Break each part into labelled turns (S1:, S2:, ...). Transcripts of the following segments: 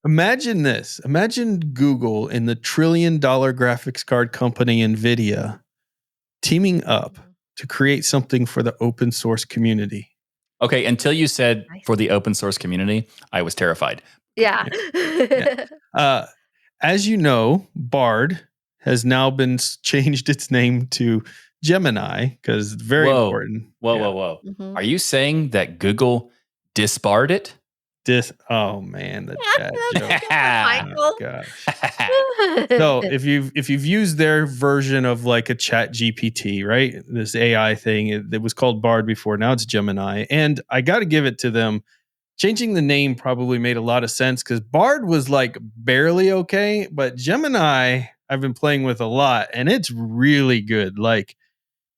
S1: Imagine this. Imagine Google and the $1 trillion graphics card company Nvidia teaming up to create something for the open source community.
S2: Okay, until you said for the open source community, I was terrified.
S3: Yeah.
S1: As you know, Bard has now been changed its name to Gemini because it's very important.
S2: Whoa. Mm-hmm. Are you saying that Google disbarred it?
S1: Oh man, the chat joke.
S3: Michael.
S1: Oh, gosh. So if you've used their version of like a Chat GPT, right? This AI thing, it was called Bard before. Now it's Gemini, and I got to give it to them. Changing the name probably made a lot of sense because Bard was like barely okay, but Gemini I've been playing with a lot, and it's really good. Like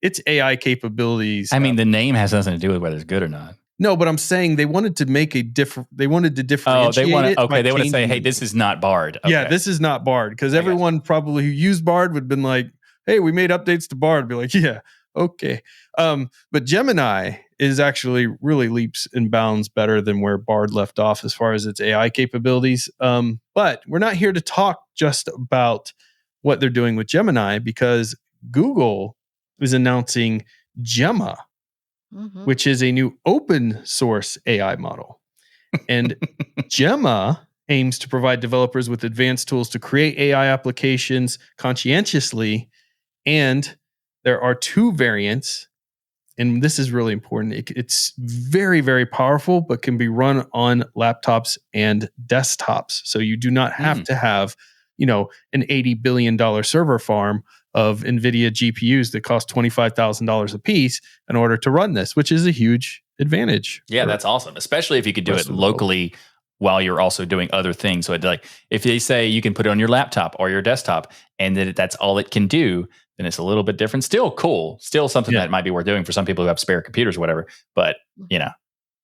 S1: its AI capabilities.
S2: I mean, the name has nothing to do with whether it's good or not.
S1: No, but I'm saying they wanted to make a different. They wanted to differentiate.
S2: They want to say, "Hey, this is not Bard." Okay.
S1: Yeah, this is not Bard because everyone probably who used Bard would have been like, "Hey, we made updates to Bard." Be like, "Yeah, okay." But Gemini is actually really leaps and bounds better than where Bard left off as far as its AI capabilities. But we're not here to talk just about what they're doing with Gemini because Google is announcing Gemma. Mm-hmm. Which is a new open source AI model. And Gemma aims to provide developers with advanced tools to create AI applications conscientiously. And there are 2 variants. And this is really important. It's very, very powerful, but can be run on laptops and desktops. So you do not have to have, an $80 billion server farm of Nvidia GPUs that cost $25,000 a piece in order to run this, which is a huge advantage.
S2: Yeah, that's awesome, especially if you could do it locally while you're also doing other things. So if they say you can put it on your laptop or your desktop and that that's all it can do, then it's a little bit different. Still cool. Still something that might be worth doing for some people who have spare computers or whatever. But,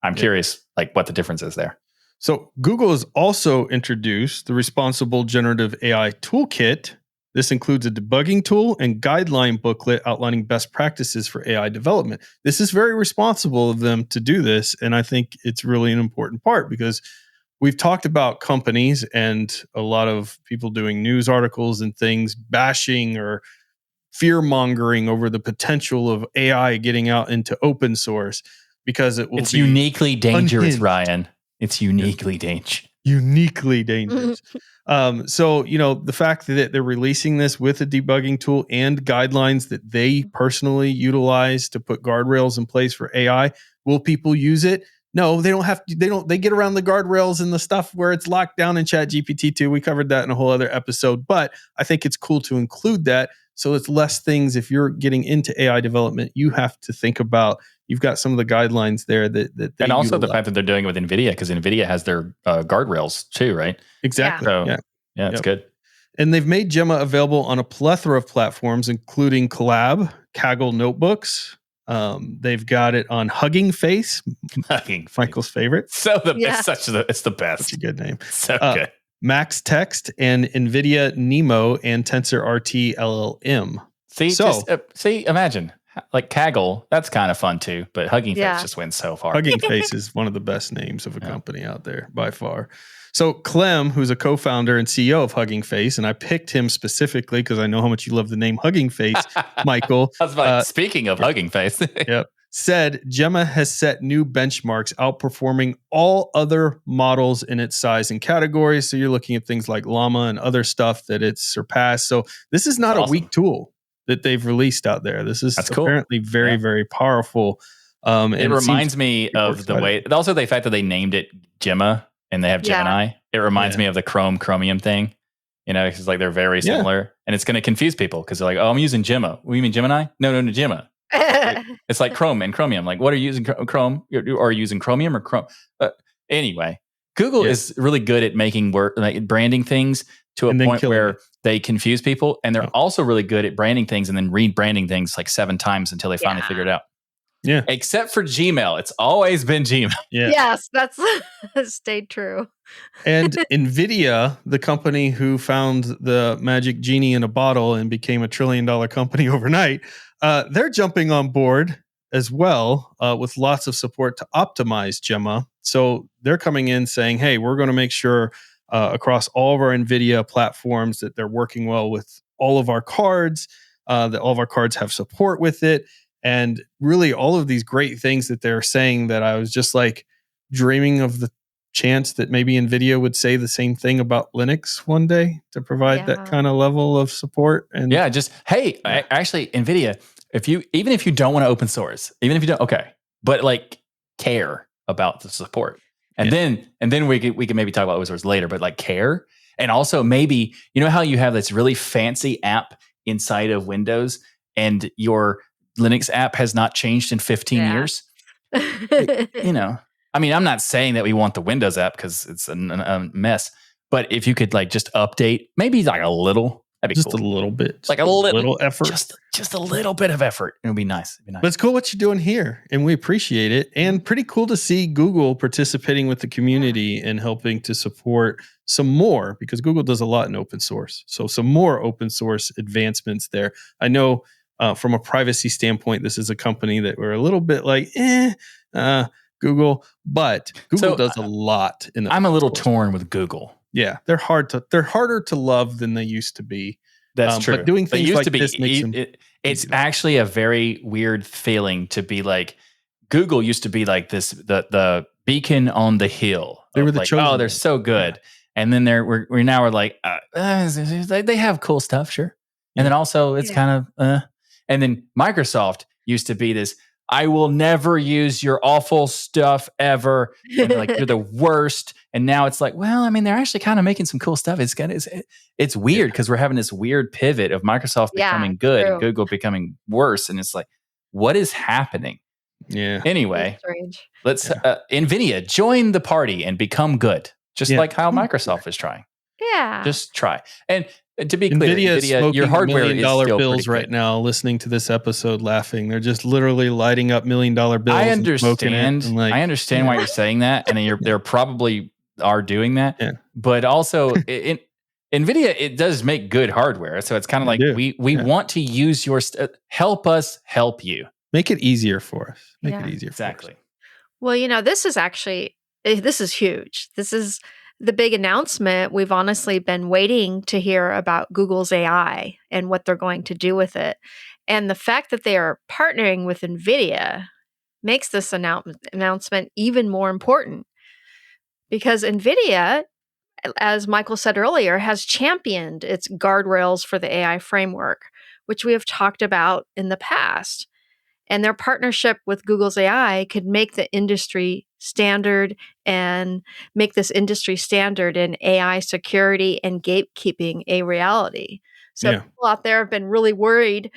S2: I'm curious what the difference is there.
S1: So Google has also introduced the Responsible Generative AI Toolkit. This includes a debugging tool and guideline booklet outlining best practices for AI development. This is very responsible of them to do this, and I think it's really an important part because we've talked about companies and a lot of people doing news articles and things bashing or fear-mongering over the potential of AI getting out into open source because it's
S2: uniquely dangerous, Ryan. It's uniquely dangerous.
S1: Uniquely dangerous. So, the fact that they're releasing this with a debugging tool and guidelines that they personally utilize to put guardrails in place for AI, will people use it? No, they don't have to. They get around the guardrails and the stuff where it's locked down in ChatGPT 2. We covered that in a whole other episode, but I think it's cool to include that. So it's less things. If you're getting into AI development, you have to think about. You've got some of the guidelines there that they
S2: and also
S1: utilize.
S2: The fact that they're doing it with Nvidia because Nvidia has their guardrails too, right?
S1: Exactly.
S2: So, it's good.
S1: And they've made Gemma available on a plethora of platforms, including Collab, Kaggle notebooks. They've got it on Hugging Face, Michael's favorite.
S2: It's the best.
S1: Such a good name.
S2: So good.
S1: Max Text and Nvidia Nemo and TensorRT LLM.
S2: See, imagine like Kaggle. That's kind of fun too, but Hugging Face just went so far.
S1: Hugging Face is one of the best names of a company out there by far. So Clem, who's a co-founder and CEO of Hugging Face, and I picked him specifically because I know how much you love the name Hugging Face, Michael.
S2: I was like, speaking of Hugging Face.
S1: Said Gemma has set new benchmarks, outperforming all other models in its size and categories. So you're looking at things like Llama and other stuff that it's surpassed. So this is not a weak tool that they've released out there. This is apparently very, very powerful.
S2: It reminds me of the way, also the fact that they named it Gemma and they have Gemini. It reminds me of the Chromium thing. It's like they're very similar and it's going to confuse people because they're like, oh, I'm using Gemma. What, you mean Gemini? No, Gemma. It's like Chrome and Chromium. Like, what are you using? Chrome? Are you using Chromium or Chrome? Anyway, Google is really good at making branding things to a point where they confuse people, and they're also really good at branding things and then rebranding things like 7 times until they finally figure it out.
S1: Yeah,
S2: except for Gmail, it's always been Gmail.
S1: Yeah.
S3: Yes, that's stayed true.
S1: And Nvidia, the company who found the magic genie in a bottle and became a $1 trillion company overnight, they're jumping on board as well with lots of support to optimize Gemma. So they're coming in saying, hey, we're going to make sure across all of our Nvidia platforms, that they're working well with all of our cards, that all of our cards have support with it. And really all of these great things that they're saying, that I was just like dreaming of the chance that maybe Nvidia would say the same thing about Linux one day, to provide that kind of level of support. And
S2: actually, Nvidia, even if you don't want to open source, even if you don't, but like care about the support, and then we can maybe talk about open source later, but like care. And also maybe, you know how you have this really fancy app inside of Windows and your Linux app has not changed in 15 years? You know, I mean, I'm not saying that we want the Windows app because it's a mess, but if you could like just update, maybe like a little, that'd be
S1: just
S2: cool.
S1: A little bit,
S2: like a little
S1: effort,
S2: just a little bit of effort. It would be nice.
S1: But it's cool what you're doing here, and we appreciate it. And pretty cool to see Google participating with the community and helping to support some more, because Google does a lot in open source. So some more open source advancements there. I know from a privacy standpoint, this is a company that we're a little bit like, Google, but Google does a lot in the
S2: I'm a little torn with Google.
S1: Yeah, they're harder to love than they used to be.
S2: That's true.
S1: But doing things like this makes them
S2: it's actually a very weird feeling to be like, Google used to be like this, the beacon on the hill.
S1: They were the
S2: like,
S1: chosen.
S2: Oh, they're so good. Yeah. And then we're like, they have cool stuff, sure. And then also it's kind of, and then Microsoft used to be this, I will never use your awful stuff ever. And like, you're the worst. And now it's like, well, I mean, they're actually kind of making some cool stuff. It's weird because we're having this weird pivot of Microsoft becoming good and Google becoming worse. And it's like, what is happening?
S1: Yeah.
S2: Anyway, let's Nvidia join the party and become good, just like how Microsoft is trying.
S3: Yeah,
S2: just try. And to be clear, Nvidia, your hardware is still
S1: bills right now. Listening to this episode, laughing, they're just literally lighting up $1 million bills.
S2: I understand. I understand why you're saying that, and they're probably are doing that.
S1: Yeah.
S2: But also, Nvidia, it does make good hardware, so it's kind of like we want to use your help us help you.
S1: Make it easier for us. Make it easier.
S2: Exactly.
S1: For us.
S3: Well, this is huge. This is the big announcement. We've honestly been waiting to hear about Google's AI and what they're going to do with it. And the fact that they are partnering with Nvidia makes this announcement even more important, because Nvidia, as Michael said earlier, has championed its guardrails for the AI framework, which we have talked about in the past. And their partnership with Google's AI could make the industry standard and make this industry standard in AI security and gatekeeping a reality. So people out there have been really worried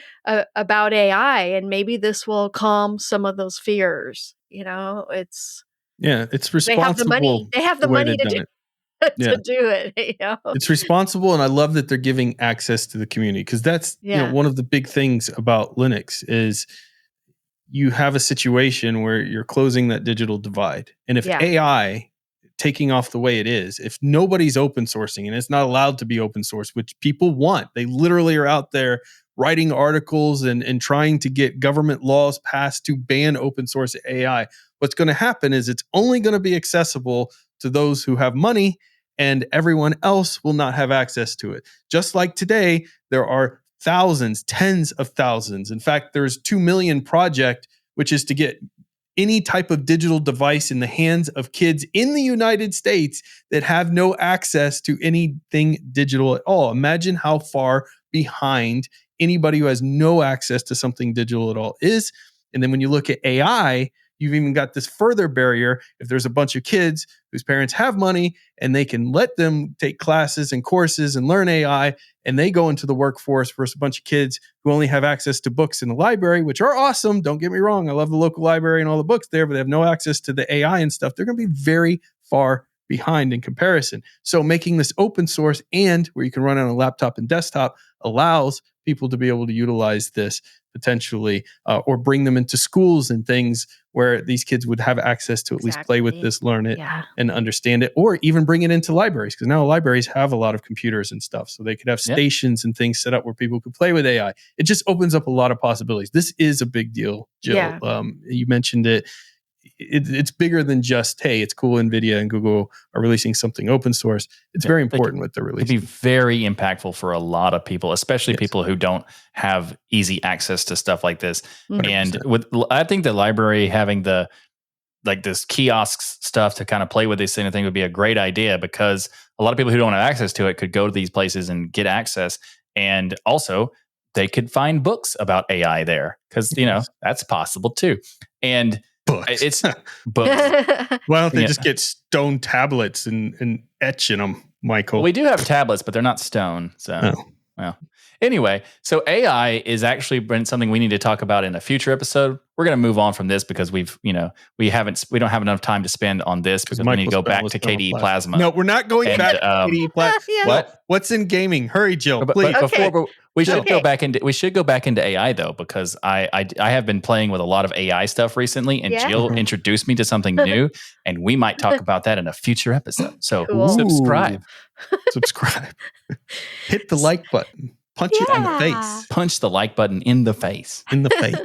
S3: about AI, and maybe this will calm some of those fears. It's
S1: responsible.
S3: They have the money to do it.
S1: It's responsible, and I love that they're giving access to the community, because that's one of the big things about Linux is you have a situation where you're closing that digital divide. And if AI taking off the way it is, if nobody's open sourcing, and it's not allowed to be open source, which people want, they literally are out there writing articles and trying to get government laws passed to ban open source AI. What's going to happen is it's only going to be accessible to those who have money, and everyone else will not have access to it. Just like today, there are thousands, tens of thousands. In fact, there's 2 million project, which is to get any type of digital device in the hands of kids in the United States that have no access to anything digital at all. Imagine how far behind anybody who has no access to something digital at all is. And then when you look at AI, you've even got this further barrier. If there's a bunch of kids whose parents have money and they can let them take classes and courses and learn AI, and they go into the workforce versus a bunch of kids who only have access to books in the library, which are awesome. Don't get me wrong. I love the local library and all the books there, but they have no access to the AI and stuff. They're going to be very far behind in comparison. So making this open source and where you can run it on a laptop and desktop allows people to be able to utilize this potentially, or bring them into schools and things where these kids would have access to at least play with this, learn it, and understand it, or even bring it into libraries, because now libraries have a lot of computers and stuff, so they could have stations and things set up where people could play with AI. It just opens up a lot of possibilities. This is a big deal, Jill. You mentioned it. it's bigger than just, hey, it's cool. Nvidia and Google are releasing something open source. It's very important what they're releasing.
S2: It'd be very impactful for a lot of people, especially people who don't have easy access to stuff like this. 100%. And I think the library having this kiosks stuff to kind of play with this thing, I think would be a great idea, because a lot of people who don't have access to it could go to these places and get access. And also they could find books about AI there, because, that's possible too. And
S1: books.
S2: It's books.
S1: Why don't they just get stone tablets and etch in them, Michael?
S2: Well, we do have tablets, but they're not stone. So, well. Anyway, so AI is actually been something we need to talk about in a future episode. We're going to move on from this because we don't have enough time to spend on this, because we need to go back to KDE Plasma.
S1: No, we're not going back to KDE Plasma. What? What's in gaming? Hurry, Jill, please.
S2: But we should go back into AI though, because I have been playing with a lot of AI stuff recently, and Jill introduced me to something new, and we might talk about that in a future episode. So subscribe.
S1: Hit the like button. Punch it in the face.
S2: Punch the like button in the face.
S1: In the face.